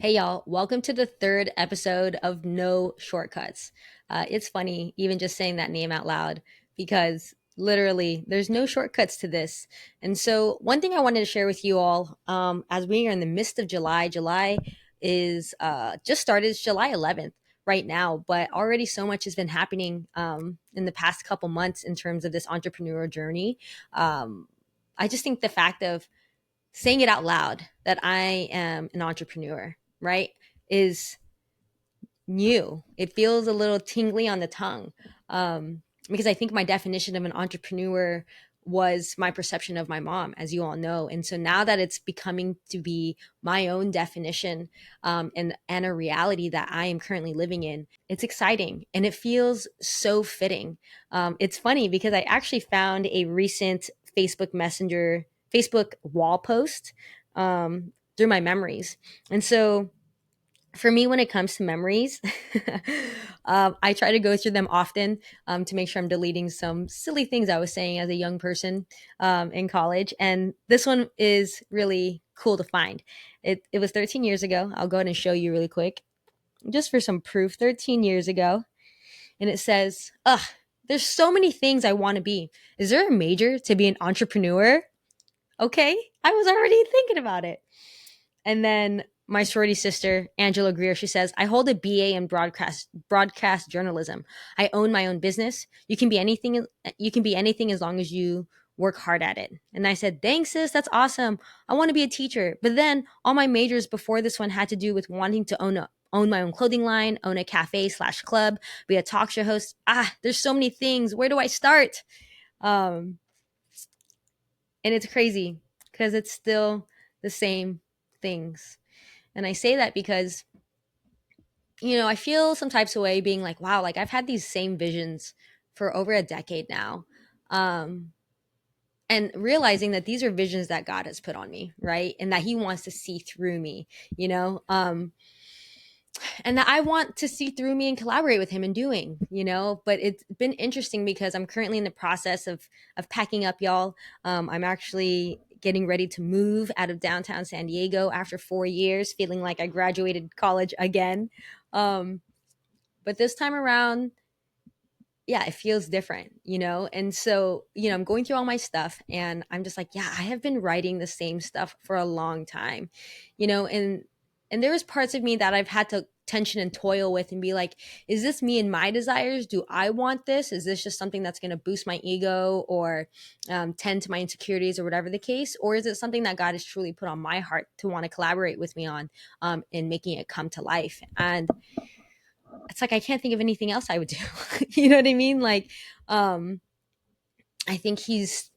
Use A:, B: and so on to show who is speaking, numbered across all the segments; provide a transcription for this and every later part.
A: Hey y'all, welcome to the third episode of No Shortcuts. It's funny even just saying that name out loud because literally there's no shortcuts to this. And so, one thing I wanted to share with you all as we are in the midst of July is just started, it's July 11th right now, but already so much has been happening in the past couple months in terms of this entrepreneurial journey. Um, I just think the fact of saying it out loud that I am an entrepreneur, right, is new. It feels a little tingly on the tongue because I think my definition of an entrepreneur was my perception of my mom, as you all know. And so now that it's becoming to be my own definition and a reality that I am currently living in, it's exciting and it feels so fitting. It's funny because I actually found a recent Facebook wall post through my memories. And so for me, when it comes to memories, I try to go through them often to make sure I'm deleting some silly things I was saying as a young person in college. And this one is really cool to find. It was 13 years ago. I'll go ahead and show you really quick, just for some proof. 13 years ago. And it says, ugh, there's so many things I want to be. Is there a major to be an entrepreneur? Okay. I was already thinking about it. And then my sorority sister, Angela Greer, she says, I hold a BA in broadcast journalism. I own my own business. You can be anything as long as you work hard at it. And I said, thanks, sis, that's awesome. I want to be a teacher. But then all my majors before this one had to do with wanting to own my own clothing line, own a cafe slash club, be a talk show host. There's so many things. Where do I start? Um, and it's crazy because it's still the same things. And I say that because, I feel some types of way being like, wow, like I've had these same visions for over a decade now. Um, and realizing that these are visions that God has put on me, right? And that He wants to see through me, you know? And that I want to see through me and collaborate with him in doing. But it's been interesting because I'm currently in the process of packing up, y'all. I'm actually getting ready to move out of downtown San Diego after 4 years, feeling like I graduated college again. Um, but this time around, yeah, it feels different. And so, I'm going through all my stuff and I'm just like, yeah, I have been writing the same stuff for a long time. And there was parts of me that I've had to tension and toil with and be like, is this me and my desires? Do I want this? Is this just something that's going to boost my ego or tend to my insecurities or whatever the case? Or is it something that God has truly put on my heart to want to collaborate with me on in making it come to life? And it's like I can't think of anything else I would do. You know what I mean? Like, I think he's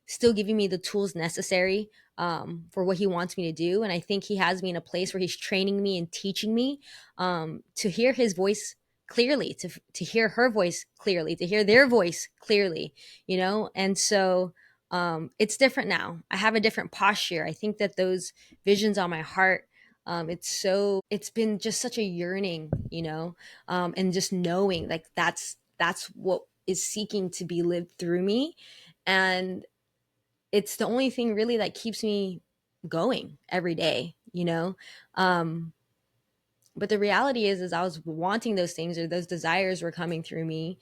A: still giving me the tools necessary for what he wants me to do, and I think he has me in a place where he's training me and teaching me to hear his voice clearly, to hear her voice clearly, to hear their voice clearly. And so it's different now. I have a different posture. I think that those visions on my heart. It's been just such a yearning, and just knowing like that's what is seeking to be lived through me. And it's the only thing really that keeps me going every day. But the reality is I was wanting those things, or those desires were coming through me,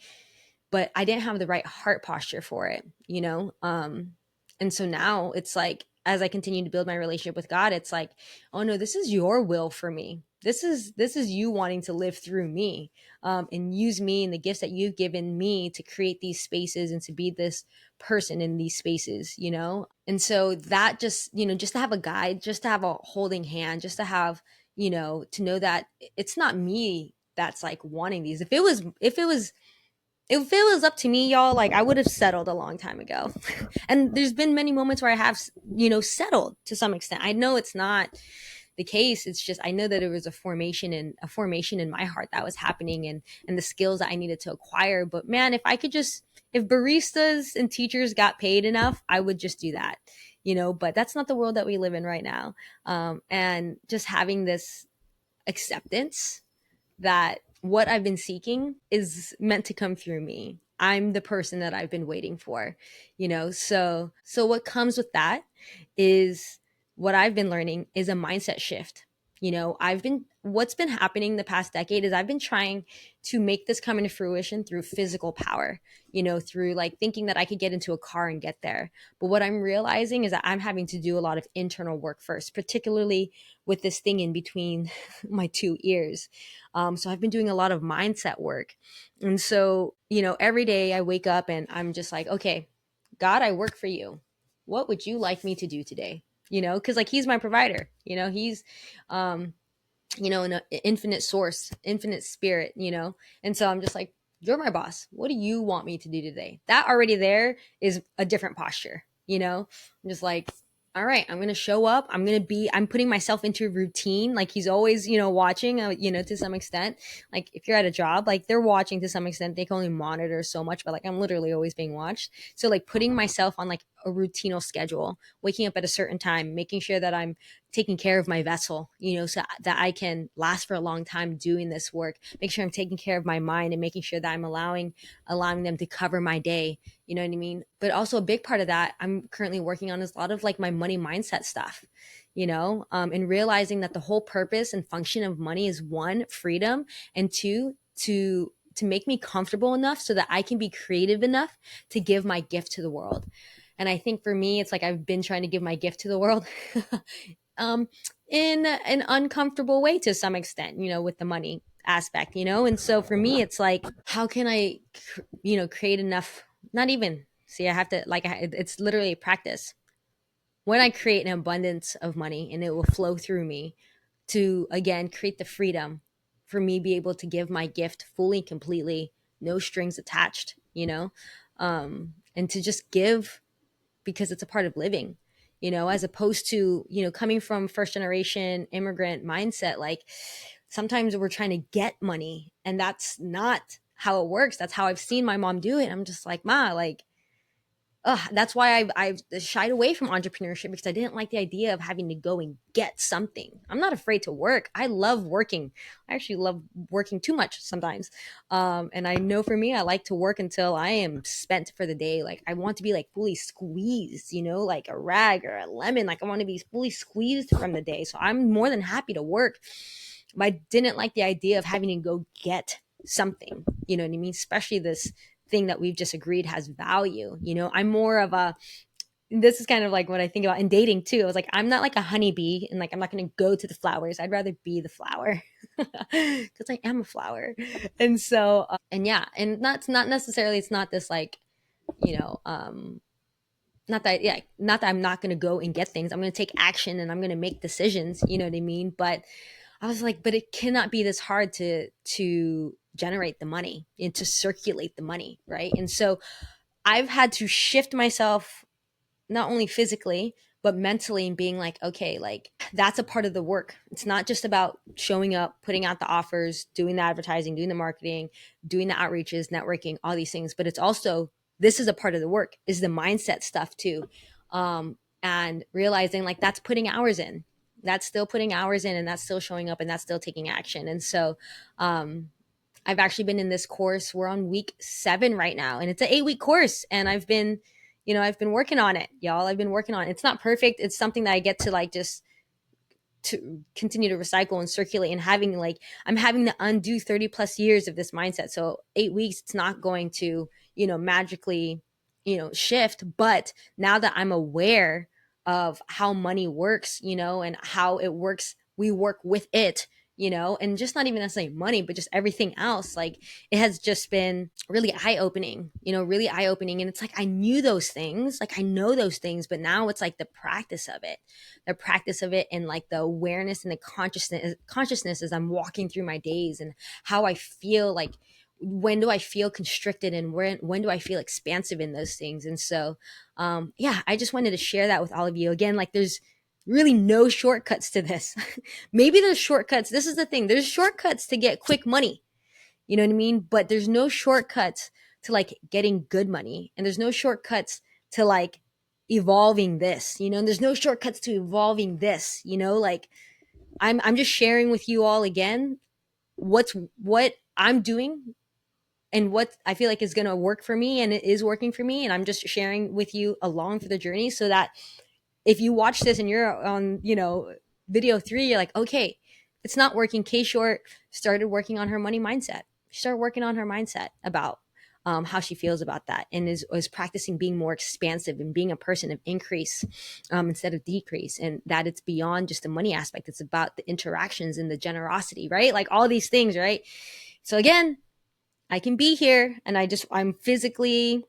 A: but I didn't have the right heart posture for it. And so now it's like, as I continue to build my relationship with God, it's like, oh no, this is your will for me. This is you wanting to live through me, and use me and the gifts that you've given me to create these spaces and to be this person in these spaces. And so that just to have a guide, just to have a holding hand, just to have, to know that it's not me that's like wanting these. If it was up to me, y'all, like I would have settled a long time ago. And there's been many moments where I have, settled to some extent. I know it's not the case. It's just I know that it was a formation in my heart that was happening, and the skills that I needed to acquire. But man, if baristas and teachers got paid enough, I would just do that. But that's not the world that we live in right now. And just having this acceptance that what I've been seeking is meant to come through me. I'm the person that I've been waiting for. So what comes with that is what I've been learning is a mindset shift. What's been happening the past decade is I've been trying to make this come into fruition through physical power, through like thinking that I could get into a car and get there. But what I'm realizing is that I'm having to do a lot of internal work first, particularly with this thing in between my two ears. So I've been doing a lot of mindset work. And so, every day I wake up and I'm just like, okay, God, I work for you. What would you like me to do today? Because like he's my provider, he's um an infinite source, infinite spirit, and so I'm just like, you're my boss, what do you want me to do today? That already there is a different posture. I'm just like, all right, I'm gonna show up, I'm putting myself into a routine. Like he's always watching, to some extent. Like if you're at a job, like they're watching to some extent, they can only monitor so much, but like I'm literally always being watched. So like putting myself on like a routinal schedule, waking up at a certain time, making sure that I'm taking care of my vessel, so that I can last for a long time doing this work. Make sure I'm taking care of my mind and making sure that I'm allowing them to cover my day. You know what I mean? But also a big part of that I'm currently working on is a lot of like my money mindset stuff, and realizing that the whole purpose and function of money is one, freedom, and two, to make me comfortable enough so that I can be creative enough to give my gift to the world. And I think for me, it's like I've been trying to give my gift to the world um, in an uncomfortable way to some extent, with the money aspect, And so for me, it's like, how can I, create enough? Not even, see, I have to, like, it's literally a practice. When I create an abundance of money and it will flow through me to, again, create the freedom for me be able to give my gift fully, completely, no strings attached, and to just give because it's a part of living, as opposed to, coming from first generation immigrant mindset. Like sometimes we're trying to get money and that's not how it works. That's how I've seen my mom do it. I'm just like, Ma, like, that's why I've shied away from entrepreneurship, because I didn't like the idea of having to go and get something. I'm not afraid to work. I love working. I actually love working too much sometimes. And I know for me, I like to work until I am spent for the day. Like I want to be like fully squeezed, like a rag or a lemon. Like I want to be fully squeezed from the day. So I'm more than happy to work. But I didn't like the idea of having to go get something. You know what I mean? Especially this thing that we've just agreed has value. I'm more of a, this is kind of like what I think about in dating too. I was like, I'm not like a honeybee and like I'm not going to go to the flowers. I'd rather be the flower because I am a flower. And so and yeah, and that's not necessarily, it's not this like, you know, not that, yeah, not that I'm not going to go and get things. I'm going to take action and I'm going to make decisions, you know what I mean? But I was like, but it cannot be this hard to generate the money and to circulate the money, right? And so I've had to shift myself not only physically but mentally, and being like, okay, like that's a part of the work. It's not just about showing up, putting out the offers, doing the advertising, doing the marketing, doing the outreaches, networking, all these things, but it's also, this is a part of the work, is the mindset stuff too. And realizing like that's putting hours in, that's still putting hours in, and that's still showing up, and that's still taking action. And so I've actually been in this course. We're on week 7 right now, and it's an 8-week course. And I've been working on it, y'all. I've been working on it. It's not perfect. It's something that I get to like just to continue to recycle and circulate, and having like, I'm having to undo 30 plus years of this mindset. So 8 weeks, it's not going to, magically, shift. But now that I'm aware of how money works, and how it works, we work with it, and just not even necessarily money, but just everything else. Like it has just been really eye opening, really eye opening. And it's like, I knew those things, like I know those things, but now it's like the practice of it, and like the awareness and the consciousness as I'm walking through my days, and how I feel like, when do I feel constricted, and when do I feel expansive in those things. And so yeah, I just wanted to share that with all of you. Again, like there's really no shortcuts to this. Maybe there's shortcuts. This is the thing. There's shortcuts to get quick money. You know what I mean? But there's no shortcuts to like getting good money. And there's no shortcuts to like evolving this, and there's no shortcuts to evolving this, like I'm just sharing with you all again what I'm doing and what I feel like is going to work for me, and it is working for me, and I'm just sharing with you along for the journey, so that if you watch this and you're on, video 3, you're like, okay, it's not working. K.Short started working on her money mindset. She started working on her mindset about how she feels about that, and is practicing being more expansive and being a person of increase instead of decrease, and that it's beyond just the money aspect. It's about the interactions and the generosity, right? Like all these things, right? So again, I can be here, and I'm physically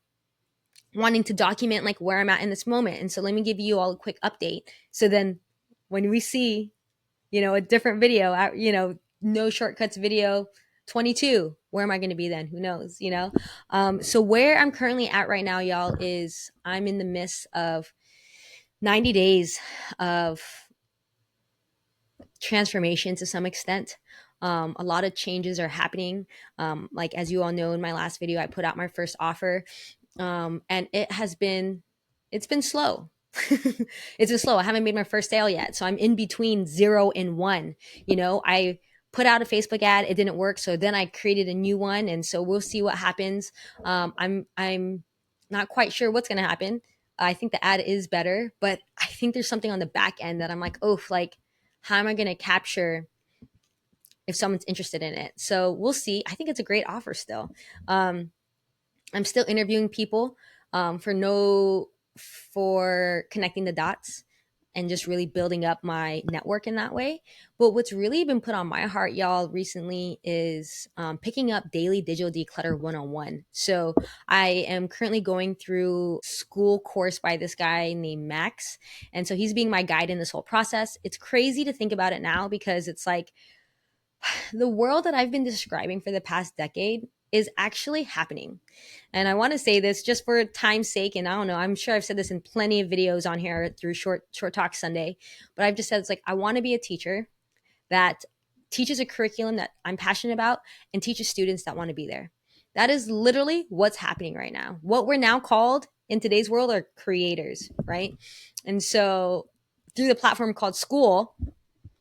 A: wanting to document like where I'm at in this moment. And so let me give you all a quick update. So then when we see, a different video, no shortcuts video 22, where am I going to be then? Who knows? So where I'm currently at right now, y'all, is I'm in the midst of 90 days of transformation to some extent. A lot of changes are happening. Like, as you all know, in my last video, I put out my first offer, and it's been slow. It's been slow. I haven't made my first sale yet, so I'm in between 0 and 1. I put out a Facebook ad, it didn't work, so then I created a new one, and so we'll see what happens. I'm not quite sure what's going to happen. I think the ad is better, but I think there's something on the back end that I'm like, oh, like, how am I going to capture if someone's interested in it? So we'll see. I think it's a great offer still. I'm still interviewing people for connecting the dots and just really building up my network in that way. But what's really been put on my heart, y'all, recently is picking up daily digital declutter 101. So I am currently going through school course by this guy named Max. And so he's being my guide in this whole process. It's crazy to think about it now, because it's like the world that I've been describing for the past decade is actually happening. And I want to say this just for time's sake. And I don't know, I'm sure I've said this in plenty of videos on here through Short Talk Sunday, but I've just said, it's like, I want to be a teacher that teaches a curriculum that I'm passionate about and teaches students that want to be there. That is literally what's happening right now. What we're now called in today's world are creators, right? And so through the platform called school,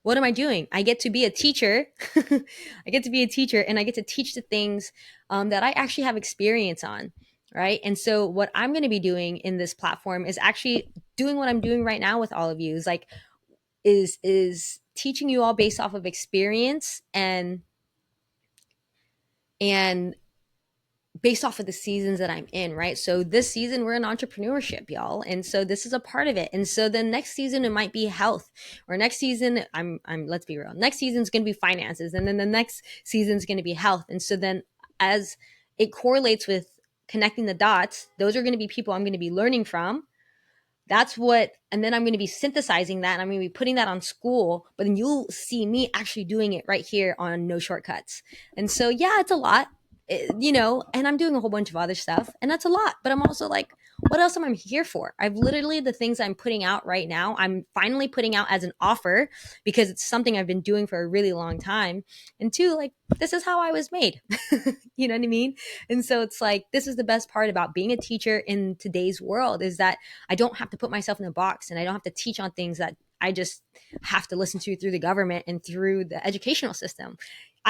A: what am I doing? I get to be a teacher. I get to be a teacher, and I get to teach the things that I actually have experience on. Right. And so what I'm going to be doing in this platform is actually doing what I'm doing right now with all of you, is like, is teaching you all based off of experience and based off of the seasons that I'm in, right? So this season we're in entrepreneurship, y'all. And so this is a part of it. And so the next season it might be health, or next season I'm let's be real. Next season's going to be finances, and then the next season's going to be health. And so then as it correlates with connecting the dots, those are going to be people I'm going to be learning from. And then I'm going to be synthesizing that, and I'm going to be putting that on school, but then you'll see me actually doing it right here on No Shortcuts. And so, yeah, it's a lot, and I'm doing a whole bunch of other stuff, and that's a lot, but I'm also like, what else am I here for? I've literally, the things I'm putting out right now, I'm finally putting out as an offer, because it's something I've been doing for a really long time. And two, like, this is how I was made. You know what I mean? And so it's like, this is the best part about being a teacher in today's world, is that I don't have to put myself in a box, and I don't have to teach on things that I just have to listen to through the government and through the educational system.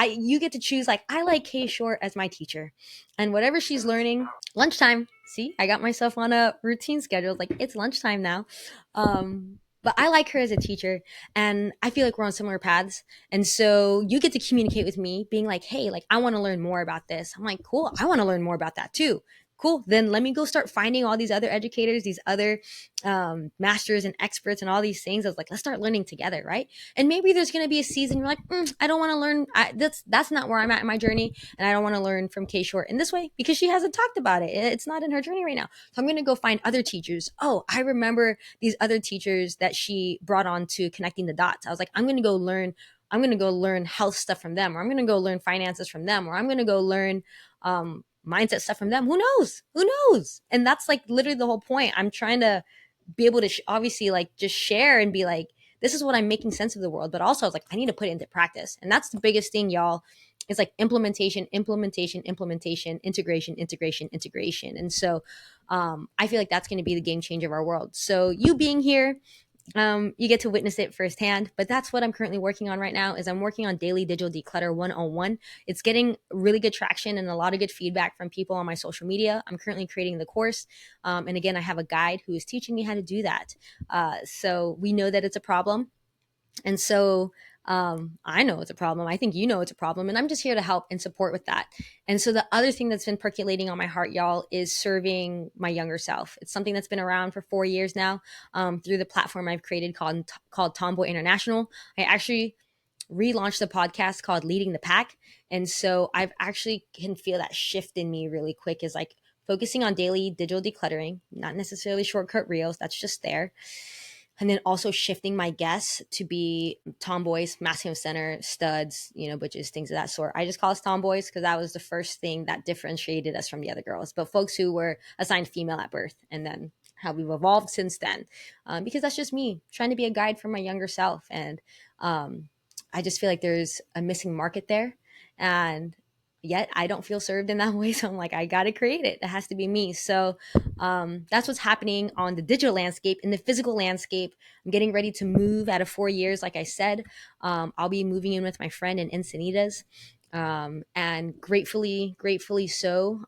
A: You get to choose, like, I like K.Short as my teacher, and whatever she's learning, lunchtime. See, I got myself on a routine schedule. Like, it's lunchtime now. But I like her as a teacher, and I feel like we're on similar paths. And so you get to communicate with me being like, hey, like, I want to learn more about this. I'm like, cool. I want to learn more about that too. Cool. Then let me go start finding all these other educators, these other masters and experts and all these things. I was like, let's start learning together. Right. And maybe there's going to be a season you're like, I don't want to learn. That's not where I'm at in my journey. And I don't want to learn from K.Short in this way, because she hasn't talked about it. It's not in her journey right now. So I'm going to go find other teachers. Oh, I remember these other teachers that she brought on to connecting the dots. I was like, I'm going to go learn health stuff from them, or I'm going to go learn finances from them, or I'm going to go learn mindset stuff from them. Who knows? Who knows? And that's like literally the whole point. I'm trying to be able to obviously like just share and be like, this is what I'm making sense of the world. But also I was like, I need to put it into practice. And that's the biggest thing, y'all. It's like implementation, integration. And so I feel like that's going to be the game changer of our world. So you being here, you get to witness it firsthand. But that's what I'm currently working on right now. Is I'm working on daily digital declutter 101. It's getting really good traction and a lot of good feedback from people on my social media. I'm currently creating the course, and again, I have a guide who is teaching me how to do that. So we know that it's a problem, and so I know it's a problem. I think you know it's a problem. And I'm just here to help and support with that. And so the other thing that's been percolating on my heart, y'all, is serving my younger self. It's something that's been around for 4 years now, through the platform I've created called Tomboy International. I actually relaunched the podcast called Leading the Pack. And so I've actually can feel that shift in me really quick, is like focusing on daily digital decluttering, not necessarily shortcut reels. That's just there. And then also shifting my guests to be tomboys, masculine center, studs, butches, things of that sort. I just call us tomboys because that was the first thing that differentiated us from the other girls. But folks who were assigned female at birth, and then how we've evolved since then, because that's just me trying to be a guide for my younger self. And I just feel like there's a missing market there. And yet I don't feel served in that way. So I'm like, I got to create it. It has to be me. So that's what's happening on the digital landscape. In the physical landscape, I'm getting ready to move out of 4 years. Like I said, I'll be moving in with my friend in Encinitas. And gratefully so,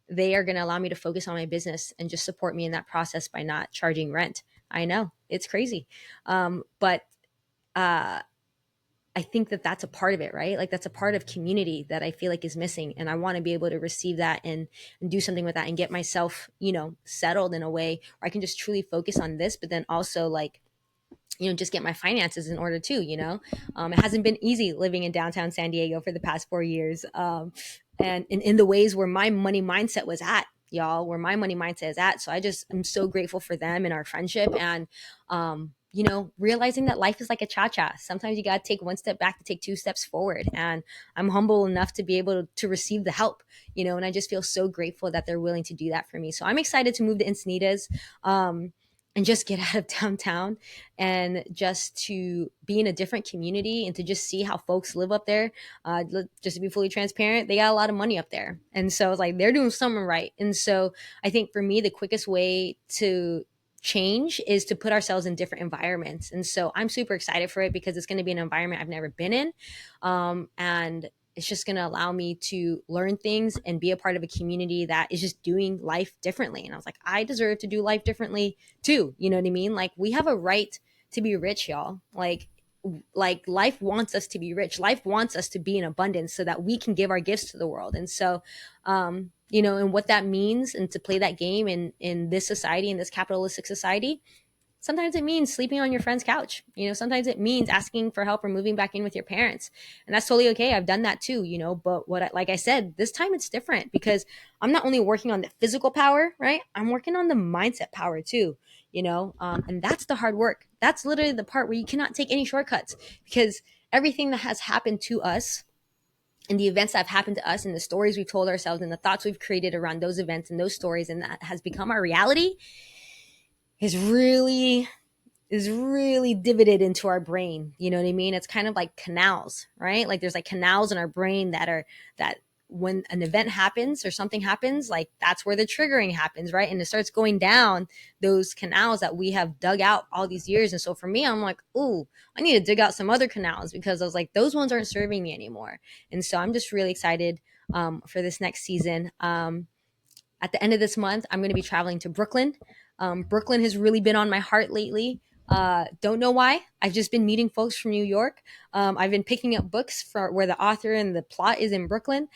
A: they are going to allow me to focus on my business and just support me in that process by not charging rent. I know it's crazy. But I think that that's a part of it, right? Like that's a part of community that I feel like is missing. And I want to be able to receive that and do something with that and get myself, settled in a way where I can just truly focus on this, but then also like, just get my finances in order too, it hasn't been easy living in downtown San Diego for the past 4 years. And in the ways where my money mindset was at, y'all, where my money mindset is at. So I'm so grateful for them and our friendship. And, realizing that life is like a cha-cha. Sometimes you got to take one step back to take two steps forward. And I'm humble enough to be able to receive the help, and I just feel so grateful that they're willing to do that for me. So I'm excited to move to Encinitas. And just get out of downtown and just to be in a different community and to just see how folks live up there. Just to be fully transparent, they got a lot of money up there. And so it's like they're doing something right. And so I think for me, the quickest way to change is to put ourselves in different environments. And so I'm super excited for it because it's going to be an environment I've never been in. And it's just going to allow me to learn things and be a part of a community that is just doing life differently. And I was like, I deserve to do life differently too. You know what I mean? Like we have a right to be rich, y'all. Like life wants us to be rich. Life wants us to be in abundance so that we can give our gifts to the world. And so, and what that means and to play that game in this society, in this capitalistic society, sometimes it means sleeping on your friend's couch. Sometimes it means asking for help or moving back in with your parents. And that's totally okay. I've done that too, but like I said, this time it's different because I'm not only working on the physical power, right? I'm working on the mindset power too, and that's the hard work. That's literally the part where you cannot take any shortcuts because everything that has happened to us and the events that have happened to us and the stories we've told ourselves and the thoughts we've created around those events and those stories and that has become our reality is really divoted into our brain. You know what I mean? It's kind of like canals, right? Like there's like canals in our brain that when an event happens or something happens, like that's where the triggering happens, right? And it starts going down those canals that we have dug out all these years. And so for me, I'm like, ooh, I need to dig out some other canals because I was like, those ones aren't serving me anymore. And so I'm just really excited for this next season. At the end of this month, I'm going to be traveling to Brooklyn. Brooklyn has really been on my heart lately. Don't know why. I've just been meeting folks from New York. I've been picking up books for where the author and the plot is in Brooklyn.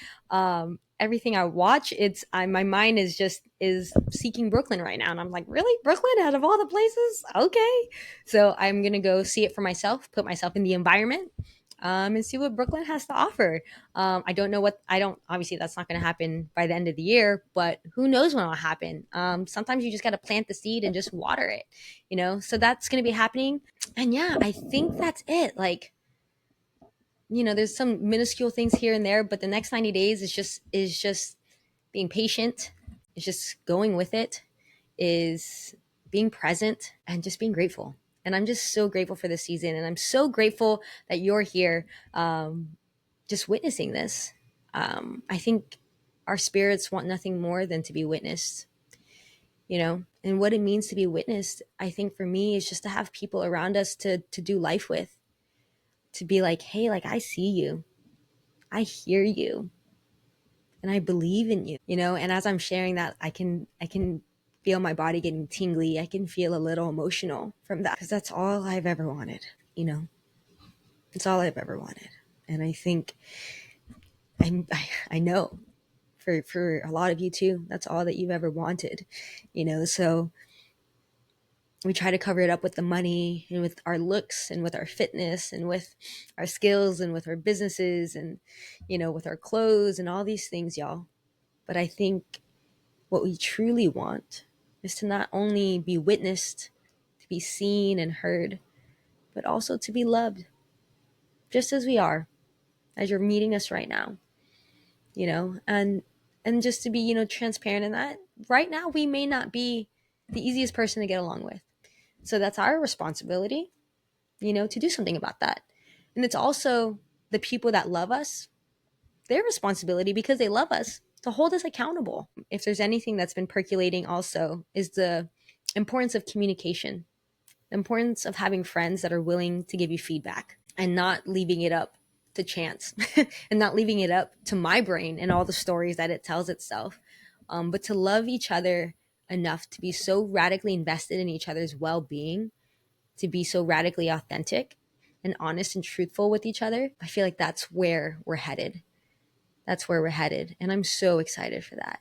A: Everything I watch, my mind is seeking Brooklyn right now, and I'm like, really, Brooklyn out of all the places? Okay, so I'm gonna go see it for myself, put myself in the environment, and see what Brooklyn has to offer. I don't, obviously that's not going to happen by the end of the year, but who knows when it'll happen. Sometimes you just got to plant the seed and just water it, so that's going to be happening. And yeah, I think that's it. Like, there's some minuscule things here and there, but the next 90 days is just being patient. It's just going with it, is being present and just being grateful. And I'm just so grateful for this season. And I'm so grateful that you're here, just witnessing this. I think our spirits want nothing more than to be witnessed, and what it means to be witnessed. I think for me is just to have people around us to do life with, to be like, hey, like I see you, I hear you, and I believe in you, and as I'm sharing that, I can feel my body getting tingly. I can feel a little emotional from that because that's all I've ever wanted, you know It's all I've ever wanted. And I think I know for a lot of you too, that's all that you've ever wanted, so we try to cover it up with the money and with our looks and with our fitness and with our skills and with our businesses and, with our clothes and all these things, y'all. But I think what we truly want is to not only be witnessed, to be seen and heard, but also to be loved just as we are, as you're meeting us right now, and just to be, transparent in that right now we may not be the easiest person to get along with. So that's our responsibility, to do something about that. And it's also the people that love us, their responsibility because they love us to hold us accountable. If there's anything that's been percolating also is the importance of communication, the importance of having friends that are willing to give you feedback and not leaving it up to chance and not leaving it up to my brain and all the stories that it tells itself, but to love each other enough to be so radically invested in each other's well-being, to be so radically authentic and honest and truthful with each other. I feel like that's where we're headed. That's where we're headed. And I'm so excited for that,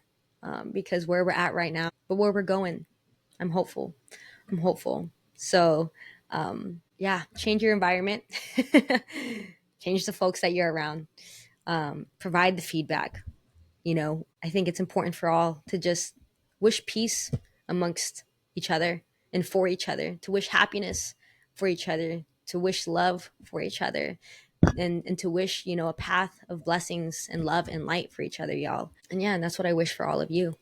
A: because where we're at right now, but where we're going, I'm hopeful. I'm hopeful. So, yeah, change your environment, change the folks that you're around, provide the feedback. I think it's important for all to just wish peace amongst each other and for each other, to wish happiness for each other, to wish love for each other, and to wish, a path of blessings and love and light for each other, y'all. And yeah, and that's what I wish for all of you,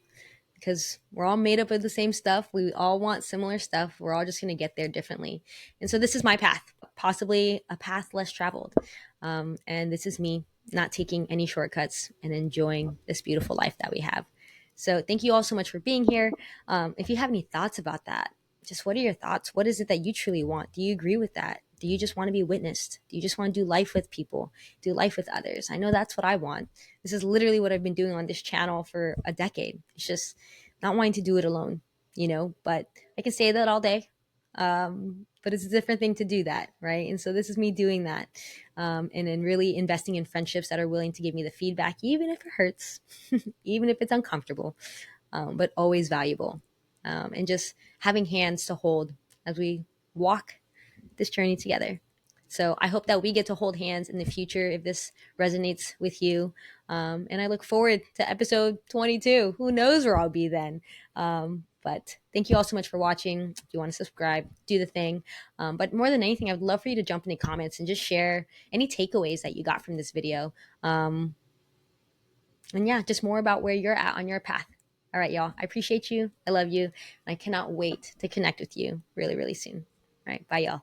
A: because we're all made up of the same stuff. We all want similar stuff. We're all just going to get there differently. And so this is my path, possibly a path less traveled. And this is me not taking any shortcuts and enjoying this beautiful life that we have. So thank you all so much for being here. If you have any thoughts about that, just what are your thoughts? What is it that you truly want? Do you agree with that? Do you just want to be witnessed? Do you just want to do life with people, do life with others? I know that's what I want. This is literally what I've been doing on this channel for a decade. It's just not wanting to do it alone, but I can say that all day. But it's a different thing to do that, right? And so this is me doing that, and then really investing in friendships that are willing to give me the feedback, even if it hurts, even if it's uncomfortable, but always valuable, and just having hands to hold as we walk this journey together. So I hope that we get to hold hands in the future if this resonates with you. And I look forward to episode 22. Who knows where I'll be then? But thank you all so much for watching. If you want to subscribe, do the thing. But more than anything, I would love for you to jump in the comments and just share any takeaways that you got from this video. And yeah, just more about where you're at on your path. All right, y'all. I appreciate you. I love you. And I cannot wait to connect with you really, really soon. All right. Bye, y'all.